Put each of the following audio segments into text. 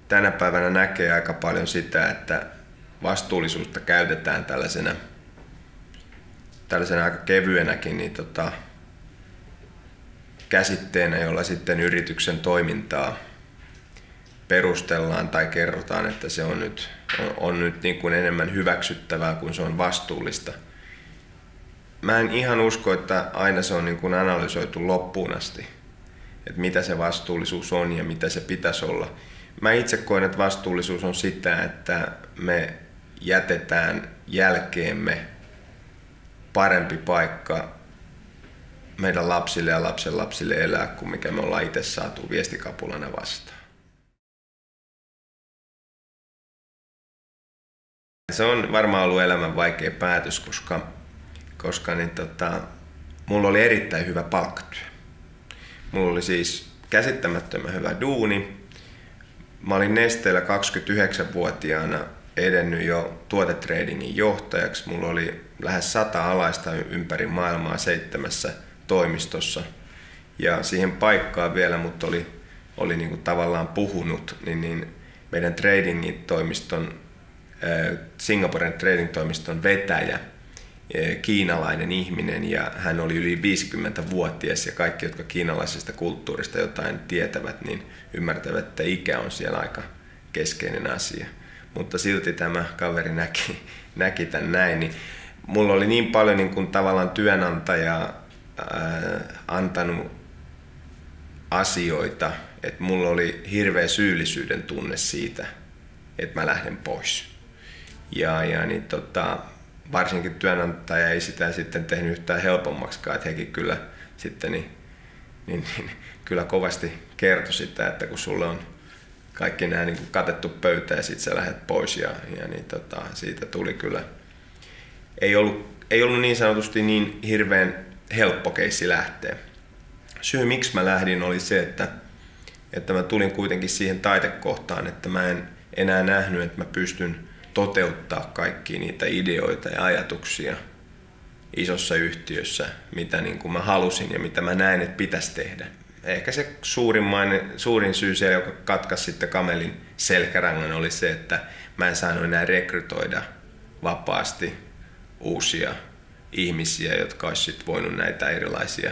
tänä päivänä näkee aika paljon sitä, että vastuullisuutta käytetään tällaisena aika kevyenäkin käsitteenä, jolla sitten yrityksen toimintaa perustellaan tai kerrotaan, että se on nyt niin kuin enemmän hyväksyttävää kuin se on vastuullista. Mä en ihan usko, että aina se on niin kuin analysoitu loppuun asti, että mitä se vastuullisuus on ja mitä se pitäisi olla. Mä itse koen, että vastuullisuus on sitä, että me jätetään jälkeemme parempi paikka meidän lapsille ja lapsenlapsille elää kuin mikä me ollaan itse saatu viestikapulana vastaan. Se on varmaan ollut elämän vaikea päätös, koska mulla oli erittäin hyvä palkkatyö. Mulla oli siis käsittämättömän hyvä duuni. Mä olin Nesteellä 29-vuotiaana edennyt jo tuotetradingin johtajaksi. Mulla oli lähes 100 alaista ympäri maailmaa 7 toimistossa. Ja siihen paikkaan vielä mut oli niinku tavallaan puhunut niin meidän trading-toimiston, Singaporen trading-toimiston vetäjä, kiinalainen ihminen, ja hän oli yli 50-vuotias, ja kaikki, jotka kiinalaisesta kulttuurista jotain tietävät, niin ymmärtävät, että ikä on siellä aika keskeinen asia. Mutta silti tämä kaveri näki tämän näin, niin mulla oli niin paljon niin kuin tavallaan työnantaja antanut asioita, että mulla oli hirveä syyllisyyden tunne siitä, että mä lähden pois. Varsinkin työnantaja ei sitä sitten tehnyt yhtään helpommaksikaan, että hekin kyllä sitten kyllä kovasti kertoi sitä, että kun sulle on kaikki nämä niin kuin katettu pöytä ja sitten sä lähdet pois siitä tuli kyllä. Ei ollut niin sanotusti niin hirveän helppo keissi lähteä. Syy miksi mä lähdin oli se, että mä tulin kuitenkin siihen taitekohtaan, että mä en enää nähnyt, että mä pystyn toteuttaa kaikkia niitä ideoita ja ajatuksia isossa yhtiössä, mitä niin kuin mä halusin ja mitä mä näin, että pitäisi tehdä. Ehkä se suurin syy siellä, joka katkaisi sitten kamelin selkärangan, oli se, että mä en saanut enää rekrytoida vapaasti uusia ihmisiä, jotka olisi sitten voinut näitä erilaisia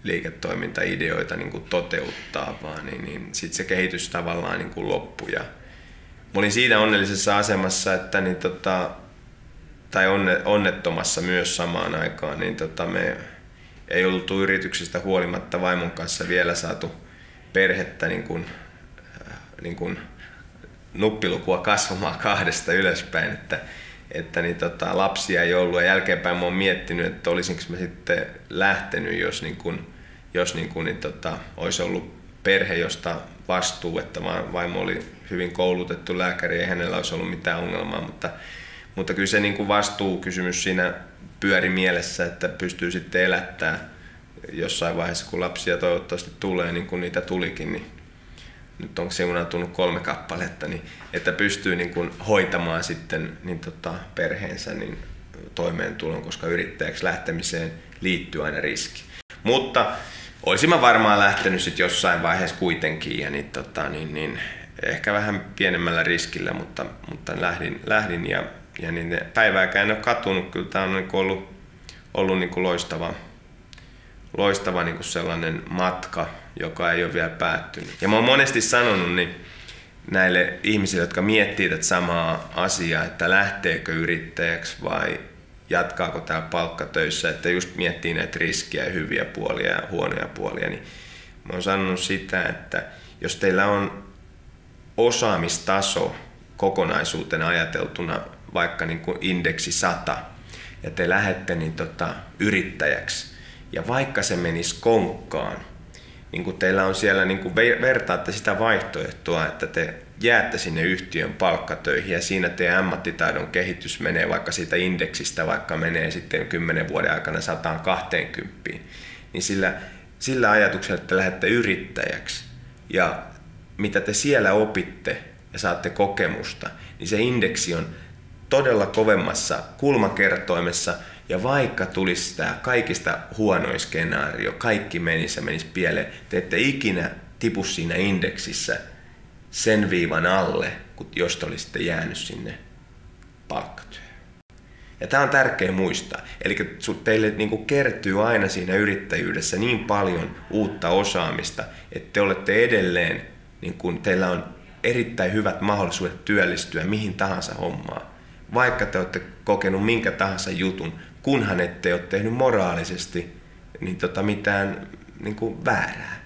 liiketoimintaideoita niin kuin toteuttaa, vaan niin sitten se kehitys tavallaan niin kuin loppui. Ja mä olin siinä onnellisessa asemassa, että tai onnettomassa myös samaan aikaan, me ei oltu yrityksistä huolimatta vaimon kanssa vielä saatu perhettä niin kuin nuppilukua kasvamaan 2 ylöspäin, että lapsia ei ollut, ja jälkeenpäin mä oon miettinyt, että olisinko mä sitten lähtenyt, jos olisi ollut perhe, josta vastuu, että vaimo oli hyvin koulutettu lääkäri, ei hänellä olisi ollut mitään ongelmaa, mutta kyllä se niin kuin vastuukysymys siinä pyöri mielessä, että pystyy sitten elättämään jossain vaiheessa, kun lapsia toivottavasti tulee, niin kuin niitä tulikin, niin nyt on siunautunut 3 kappaletta, niin että pystyy niin kuin hoitamaan sitten perheensä toimeentulon, koska yrittäjäksi lähtemiseen liittyy aina riski. Mutta olisin mä varmaan lähtenyt sitten jossain vaiheessa kuitenkin, ja ehkä vähän pienemmällä riskillä, mutta lähdin ja päivääkään en ole katunut. Kyllä tämä on ollut niin kuin loistava niin kuin sellainen matka, joka ei ole vielä päättynyt. Ja mä oon monesti sanonut näille ihmisille, jotka miettii tätä samaa asiaa, että lähteekö yrittäjäksi vai jatkaako täällä palkkatöissä, että just miettii näitä riskejä, hyviä puolia ja huonoja puolia, niin mä oon sanonut sitä, että jos teillä on osaamistaso kokonaisuutena ajateltuna vaikka niin kuin indeksi 100 ja te lähdette yrittäjäksi ja vaikka se menisi konkkaan, niin kun teillä on siellä, niin kun vertaatte sitä vaihtoehtoa, että te jäätte sinne yhtiön palkkatöihin ja siinä teidän ammattitaidon kehitys menee vaikka siitä indeksistä, vaikka menee sitten 10 vuoden aikana 120, niin sillä ajatuksella, että lähdette yrittäjäksi ja mitä te siellä opitte ja saatte kokemusta, niin se indeksi on todella kovemmassa kulmakertoimessa, ja vaikka tulisi tämä kaikista huonoin skenaario, kaikki menisi pieleen, te ette ikinä tipu siinä indeksissä sen viivan alle, jos te olisitte jäänyt sinne palkkatyöhön. Ja tämä on tärkeä muistaa. Eli teille niin kuin kertyy aina siinä yrittäjyydessä niin paljon uutta osaamista, että te olette edelleen, niin kuin teillä on erittäin hyvät mahdollisuudet työllistyä mihin tahansa hommaan. Vaikka te olette kokenut minkä tahansa jutun, kunhan ette ole tehnyt moraalisesti niin mitään niin kuin väärää.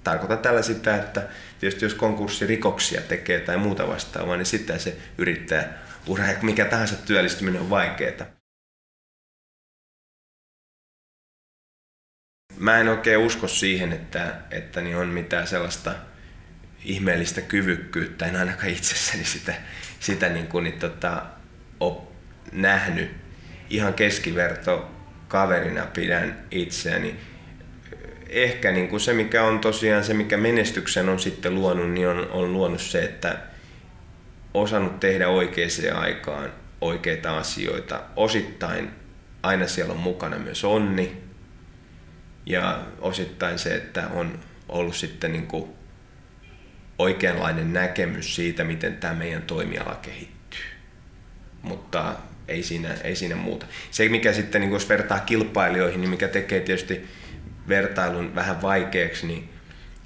Tarkoitan tällä sitä, että tietysti jos konkurssirikoksia tekee tai muuta vastaavaa, niin sitten se yrittää ura ja mikä tahansa työllistyminen on vaikeaa. Mä en oikein usko siihen, että niin on mitään sellaista ihmeellistä kyvykkyyttä, en ainakaan itsessäni sitä ole nähnyt. Ihan keskiverto kaverina pidän itseäni. Ehkä niin kuin se, mikä on tosiaan se, mikä menestyksen on sitten luonut, niin on luonut se, että osannut tehdä oikeaan aikaan oikeita asioita. Osittain aina siellä on mukana myös onni ja osittain se, että on ollut sitten niin kuin oikeanlainen näkemys siitä, miten tämä meidän toimiala kehittyy. Mutta ei siinä muuta. Se, mikä sitten, niin jos vertaa kilpailijoihin, niin mikä tekee tietysti vertailun vähän vaikeaksi,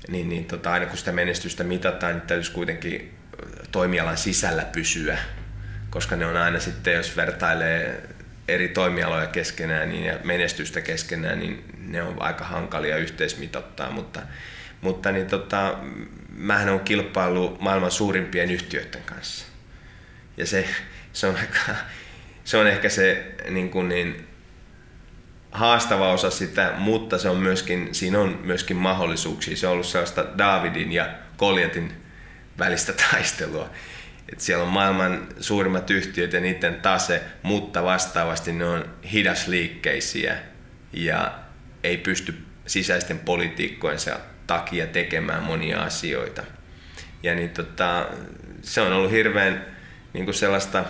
niin aina kun sitä menestystä mitataan, niin täytyisi kuitenkin toimialan sisällä pysyä, koska ne on aina sitten, jos vertailee eri toimialoja keskenään niin ja menestystä keskenään, niin ne on aika hankalia yhteismitottaa, mutta mähän on kilpailu maailman suurimpien yhtiöiden kanssa. Ja se on ehkä se niin haastava osa sitä, mutta siinä on myöskin mahdollisuuksia. Se on ollut sellaista Daavidin ja Goljatin välistä taistelua. Et siellä on maailman suurimmat yhtiöt ja niiden tase, mutta vastaavasti ne on hidasliikkeisiä ja ei pysty sisäisten politiikkojensa takia tekemään monia asioita. Ja se on ollut hirveän niin kuin sellaista,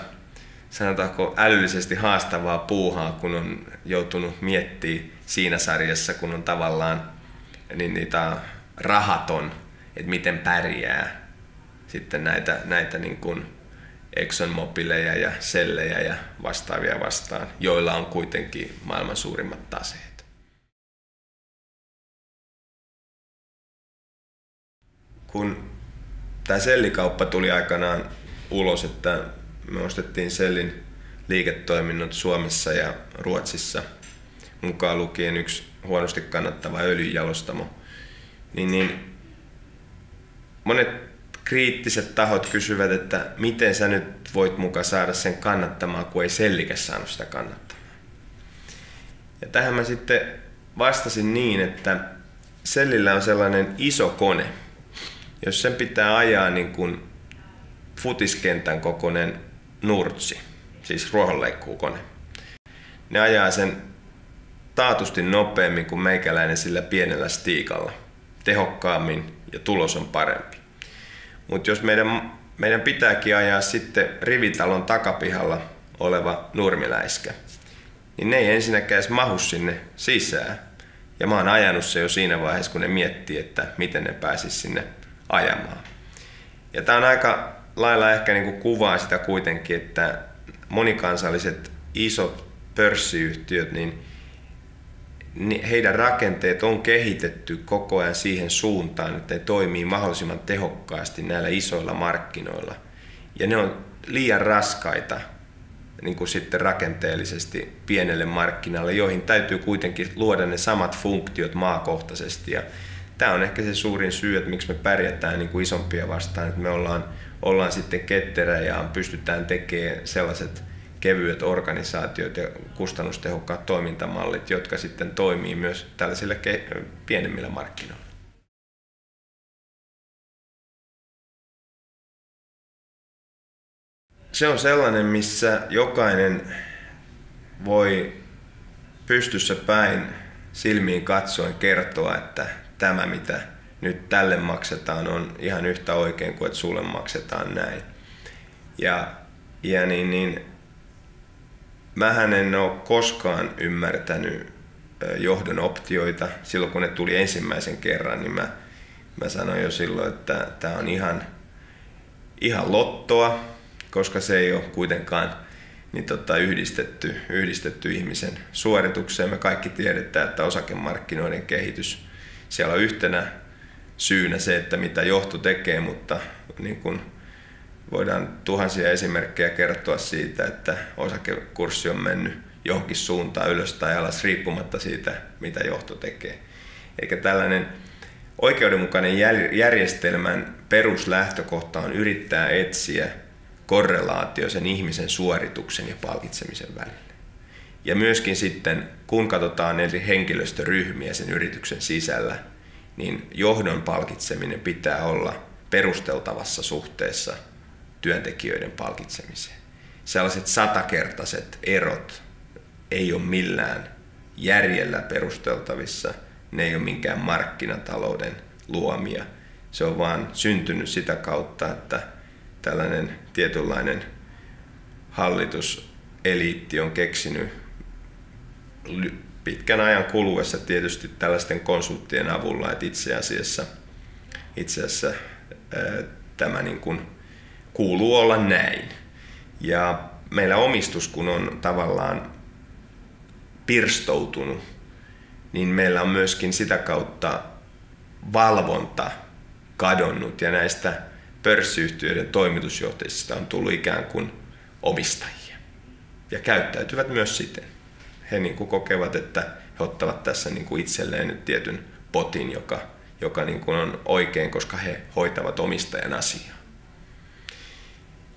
sanotaanko älyllisesti haastavaa puuhaa, kun on joutunut miettimään siinä sarjassa, kun on tavallaan niitä rahaton, että miten pärjää sitten näitä niin kuin ExxonMobileja ja Shellejä ja vastaavia vastaan, joilla on kuitenkin maailman suurimmat taseet. Kun tämä Shell-kauppa tuli aikanaan ulos, että me ostettiin Shellin liiketoiminnot Suomessa ja Ruotsissa, mukaan lukien yksi huonosti kannattava öljynjalostamo, niin monet kriittiset tahot kysyvät, että miten sä nyt voit mukaan saada sen kannattamaan, kun ei Shellikään saanut sitä kannattamaan. Ja tähän mä sitten vastasin niin, että Shellillä on sellainen iso kone, jos sen pitää ajaa niin kuin futiskentän kokoinen nurtsi, siis ruohonleikkuukone. Ne ajaa sen taatusti nopeammin kuin meikäläinen sillä pienellä stiikalla, tehokkaammin ja tulos on parempi. Mutta jos meidän pitääkin ajaa sitten rivitalon takapihalla oleva nurmiläiskä, niin ne ei ensinnäkään edes mahu sinne sisään. Ja mä oon ajanut se jo siinä vaiheessa, kun ne miettii, että miten ne pääsis sinne ajamaan. Ja tää on aika lailla ehkä niinku kuvaa sitä kuitenkin, että monikansalliset isot pörssiyhtiöt, niin heidän rakenteet on kehitetty koko ajan siihen suuntaan, että ne toimii mahdollisimman tehokkaasti näillä isoilla markkinoilla. Ja ne on liian raskaita niin kuin sitten rakenteellisesti pienelle markkinalle, joihin täytyy kuitenkin luoda ne samat funktiot maakohtaisesti. Ja tämä on ehkä se suurin syy, että miksi me pärjätään niin kuin isompia vastaan, että me ollaan sitten ketterä ja pystytään tekemään sellaiset kevyet organisaatiot ja kustannustehokkaat toimintamallit, jotka sitten toimii myös tällaisilla pienemmillä markkinoilla. Se on sellainen, missä jokainen voi pystyssä päin silmiin katsoen kertoa, että tämä mitä nyt tälle maksetaan on ihan yhtä oikein kuin että sulle maksetaan näin. Ja mähän en ole koskaan ymmärtänyt johdon optioita. Silloin kun ne tuli ensimmäisen kerran, niin mä sanoin jo silloin, että tämä on ihan lottoa, koska se ei ole kuitenkaan niin yhdistetty ihmisen suoritukseen. Me kaikki tiedetään, että osakemarkkinoiden kehitys, siellä on yhtenä syynä se, että mitä johto tekee, mutta niin kuin voidaan tuhansia esimerkkejä kertoa siitä, että osakekurssi on mennyt johonkin suuntaan ylös tai alas riippumatta siitä, mitä johto tekee. Eikä tällainen oikeudenmukainen järjestelmän peruslähtökohta on yrittää etsiä korrelaatio sen ihmisen suorituksen ja palkitsemisen välillä. Ja myöskin sitten, kun katsotaan eri henkilöstöryhmiä sen yrityksen sisällä, niin johdon palkitseminen pitää olla perusteltavassa suhteessa työntekijöiden palkitsemiseen. Sellaiset 100-kertaiset erot ei ole millään järjellä perusteltavissa, ne ei ole minkään markkinatalouden luomia. Se on vaan syntynyt sitä kautta, että tällainen tietynlainen hallituseliitti on keksinyt pitkän ajan kuluessa tietysti tällaisten konsulttien avulla, että itse asiassa tämä niin kuin kuuluu olla näin. Ja meillä omistus, kun on tavallaan pirstoutunut, niin meillä on myöskin sitä kautta valvonta kadonnut ja näistä pörssiyhtiöiden toimitusjohtajista on tullut ikään kuin omistajia ja käyttäytyvät myös siten. He niin kuin kokevat, että he ottavat tässä niin kuin itselleen nyt tietyn potin, joka niin kuin on oikein, koska he hoitavat omistajan asiaa.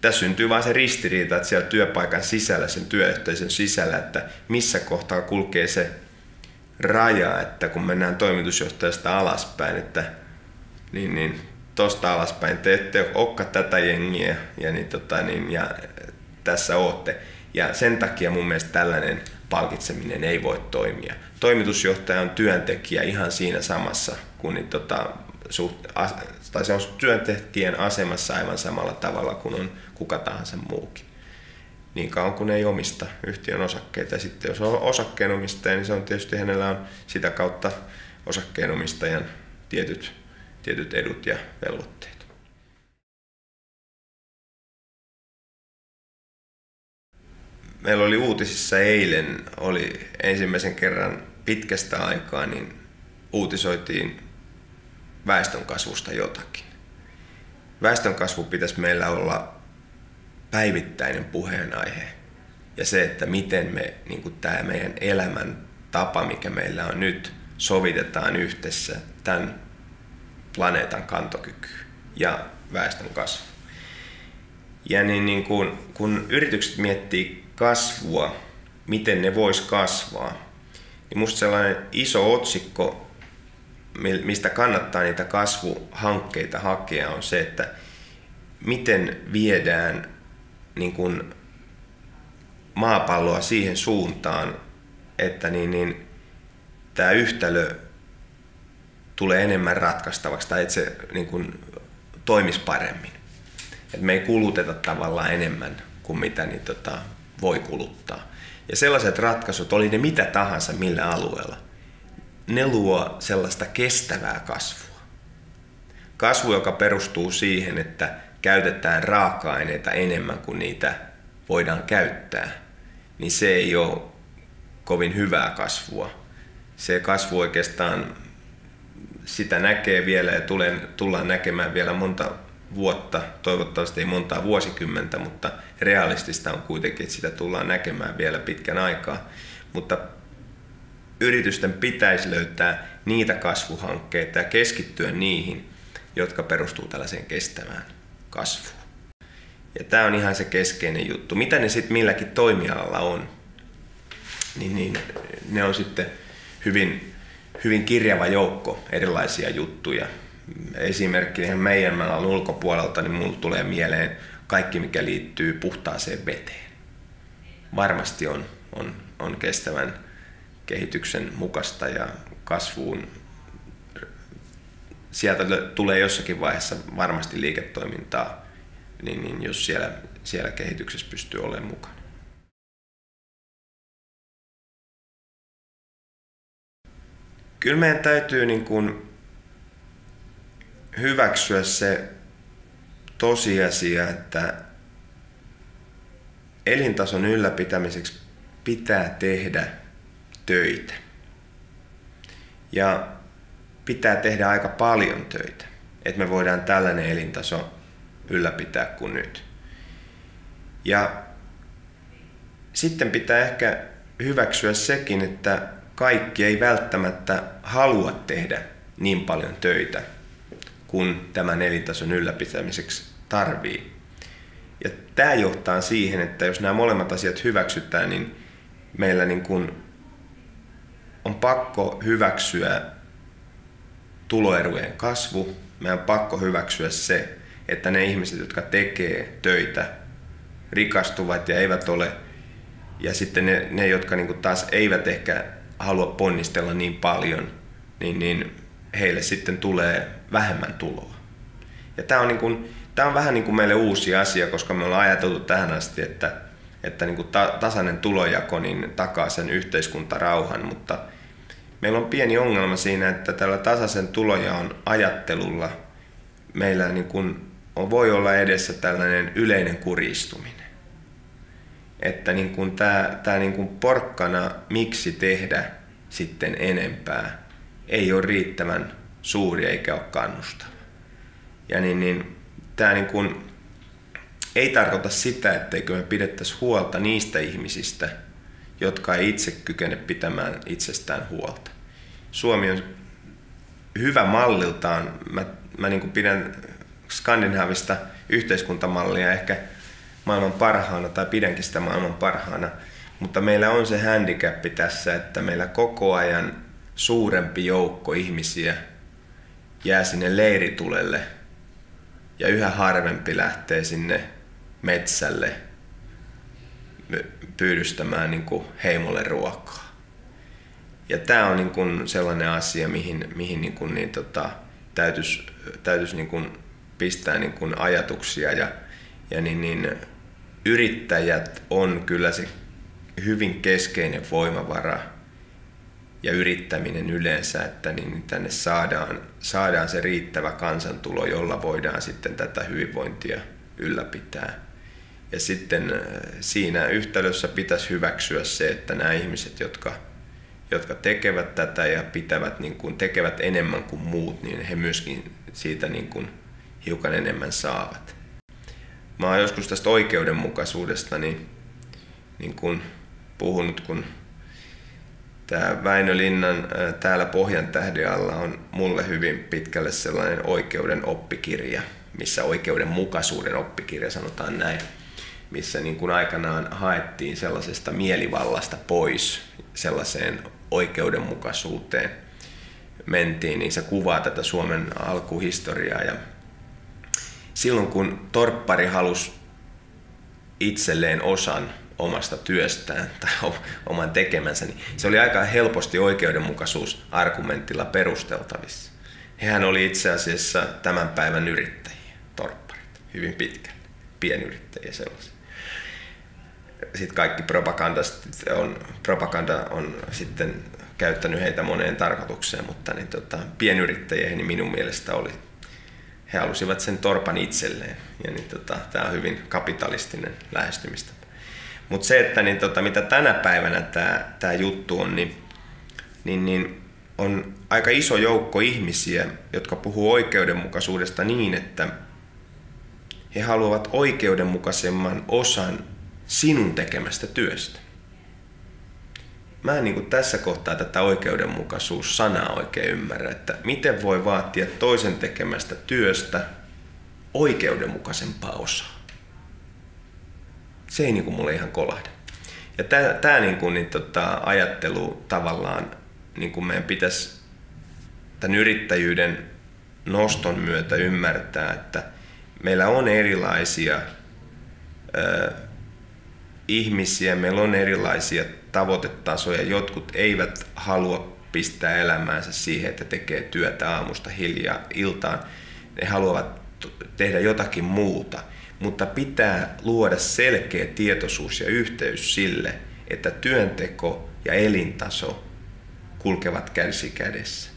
Tässä syntyy vain se ristiriita, että siellä työpaikan sisällä, sen työyhteisön sisällä, että missä kohtaa kulkee se raja, että kun mennään toimitusjohtajasta alaspäin, että niin tosta alaspäin te ette olekaan tätä jengiä ja tässä ootte. Ja sen takia mun mielestä tällainen palkitseminen ei voi toimia. Toimitusjohtaja on työntekijä ihan siinä samassa, kun tai se on työntekijän asemassa aivan samalla tavalla kuin on kuka tahansa muukin. Niin kauan kun ei omista yhtiön osakkeita. Ja sitten jos on osakkeenomistaja, niin se on tietysti hänellä on sitä kautta osakkeenomistajan tietyt edut ja velvoitteet. Meillä oli uutisissa eilen, oli ensimmäisen kerran pitkästä aikaa, niin uutisoitiin väestönkasvusta jotakin. Väestönkasvu pitäisi meillä olla päivittäinen puheenaihe. Ja se, että miten me, niin kuin tämä meidän elämän tapa, mikä meillä on nyt, sovitetaan yhdessä tämän planeetan kantokyky ja väestön kasvu. Ja niin kun yritykset miettii kasvua, miten ne vois kasvaa, niin musta sellainen iso otsikko, mistä kannattaa niitä kasvuhankkeita hakea, on se, että miten viedään niin kun maapalloa siihen suuntaan, että tämä yhtälö tulee enemmän ratkaistavaksi tai että se niin kun toimisi paremmin. Et me ei kuluteta tavallaan enemmän kuin mitä voi kuluttaa. Ja sellaiset ratkaisut, oli ne mitä tahansa millä alueella, ne luo sellaista kestävää kasvua. Kasvu, joka perustuu siihen, että käytetään raaka-aineita enemmän kuin niitä voidaan käyttää, niin se ei ole kovin hyvää kasvua. Se kasvu oikeastaan, sitä näkee vielä ja tullaan näkemään vielä monta vuotta, toivottavasti ei montaa vuosikymmentä, mutta realistista on kuitenkin, että sitä tullaan näkemään vielä pitkän aikaa. Mutta yritysten pitäisi löytää niitä kasvuhankkeita ja keskittyä niihin, jotka perustuu tällaiseen kestävään kasvuun. Ja tämä on ihan se keskeinen juttu. Mitä ne sitten milläkin toimialalla on, niin ne on sitten hyvin kirjava joukko erilaisia juttuja. Esimerkkinä meidän alan ulkopuolelta, niin mulle tulee mieleen kaikki, mikä liittyy puhtaaseen veteen. Varmasti on kestävän kehityksen mukaista ja kasvuun. Sieltä tulee jossakin vaiheessa varmasti liiketoimintaa, niin jos siellä kehityksessä pystyy olemaan mukana. Kyllä meidän täytyy hyväksyä se tosiasia, että elintason ylläpitämiseksi pitää tehdä töitä. Ja pitää tehdä aika paljon töitä, että me voidaan tällainen elintaso ylläpitää kuin nyt. Ja sitten pitää ehkä hyväksyä sekin, että kaikki ei välttämättä halua tehdä niin paljon töitä kuin tämän elintason ylläpitämiseksi tarvii. Ja tämä johtaa siihen, että jos nämä molemmat asiat hyväksytään, niin meillä niin kuin on pakko hyväksyä tuloerojen kasvu. Meidän on pakko hyväksyä se, että ne ihmiset, jotka tekee töitä, rikastuvat ja eivät ole. Ja sitten ne jotka niin kuin taas eivät ehkä halua ponnistella niin paljon, niin heille sitten tulee vähemmän tuloa. Ja tämä on vähän niin kuin meille uusi asia, koska me ollaan ajateltu tähän asti, että niin kuin tasainen tulojako niin takaa sen yhteiskuntarauhan, mutta meillä on pieni ongelma siinä, että tällä tasaisen tulojaon ajattelulla meillä niin kuin voi olla edessä tällainen yleinen kurjistuminen. Että niin kuin tämä niin kuin porkkana, miksi tehdä sitten enempää, ei ole riittävän suuri eikä ole kannustava. Ja tämä niin kuin ei tarkoita sitä, etteikö me pidettäisi huolta niistä ihmisistä, jotka ei itse kykene pitämään itsestään huolta. Suomi on hyvä malliltaan. Mä niin kuin pidän skandinaavista yhteiskuntamallia ehkä maailman parhaana, tai pidänkin sitä maailman parhaana, mutta meillä on se handicap tässä, että meillä koko ajan suurempi joukko ihmisiä jää sinne leiritulelle ja yhä harvempi lähtee sinne metsälle pyydystämään niin kuin heimolle ruokaa. Ja tämä on niin kuin sellainen asia, mihin täytyisi niin kuin pistää niin kuin ajatuksia ja yrittäjät on kyllä se hyvin keskeinen voimavara ja yrittäminen yleensä, että tänne saadaan se riittävä kansantulo, jolla voidaan sitten tätä hyvinvointia ylläpitää. Ja sitten siinä yhtälössä pitäisi hyväksyä se, että nämä ihmiset, jotka tekevät tätä ja tekevät enemmän kuin muut, niin he myöskin siitä hiukan enemmän saavat. Mä oon joskus tästä oikeudenmukaisuudesta niin kun puhunut, kun tämä Väinö Linnan Täällä Pohjantähden alla on mulle hyvin pitkälle sellainen oikeuden oppikirja, missä oikeudenmukaisuuden oppikirja sanotaan näin, missä niin kuin aikanaan haettiin sellaisesta mielivallasta pois sellaiseen oikeudenmukaisuuteen mentiin, niin se kuvaa tätä Suomen alkuhistoriaa. Ja silloin kun torppari halusi itselleen osan omasta työstään tai oman tekemänsä, niin se oli aika helposti oikeudenmukaisuusargumentilla perusteltavissa. Hehän oli itse asiassa tämän päivän yrittäjiä, torpparit, hyvin pitkälle, pienyrittäjiä sellaisia. Sitten kaikki propaganda on sitten käyttänyt heitä moneen tarkoitukseen, mutta pienyrittäjiä niin minun mielestä oli. He halusivat sen torpan itselleen, ja tämä on hyvin kapitalistinen lähestymistapa. Mutta se, että mitä tänä päivänä tämä juttu on, niin on aika iso joukko ihmisiä, jotka puhuu oikeudenmukaisuudesta niin, että he haluavat oikeudenmukaisemman osan sinun tekemästä työstä. Mä en tässä kohtaa tätä oikeudenmukaisuus-sanaa oikein ymmärrä, että miten voi vaatia toisen tekemästä työstä oikeudenmukaisempaa osaa. Se ei mulle ihan kolahda. Ja tämä ajattelu tavallaan meidän pitäisi tämän yrittäjyyden noston myötä ymmärtää, että meillä on erilaisia ihmisiä, meillä on erilaisia tavoitetasoja. Jotkut eivät halua pistää elämäänsä siihen, että tekee työtä aamusta hiljaa iltaan. Ne haluavat tehdä jotakin muuta, mutta pitää luoda selkeä tietoisuus ja yhteys sille, että työnteko ja elintaso kulkevat käsi kädessä.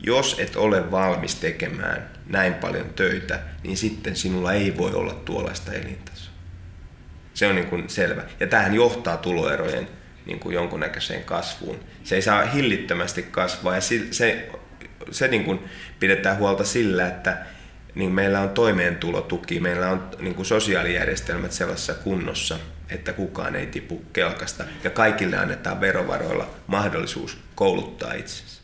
jos et ole valmis tekemään näin paljon töitä, niin sitten sinulla ei voi olla tuollaista elintasoa. Se on niin kuin selvä. Ja tämähän johtaa tuloerojen niin kuin jonkunnäköiseen kasvuun. Se ei saa hillittömästi kasvaa ja se niin kuin pidetään huolta sillä, että niin meillä on toimeentulotuki, meillä on niin kuin sosiaalijärjestelmät sellaisessa kunnossa, että kukaan ei tipu kelkasta ja kaikille annetaan verovaroilla mahdollisuus kouluttaa itsensä.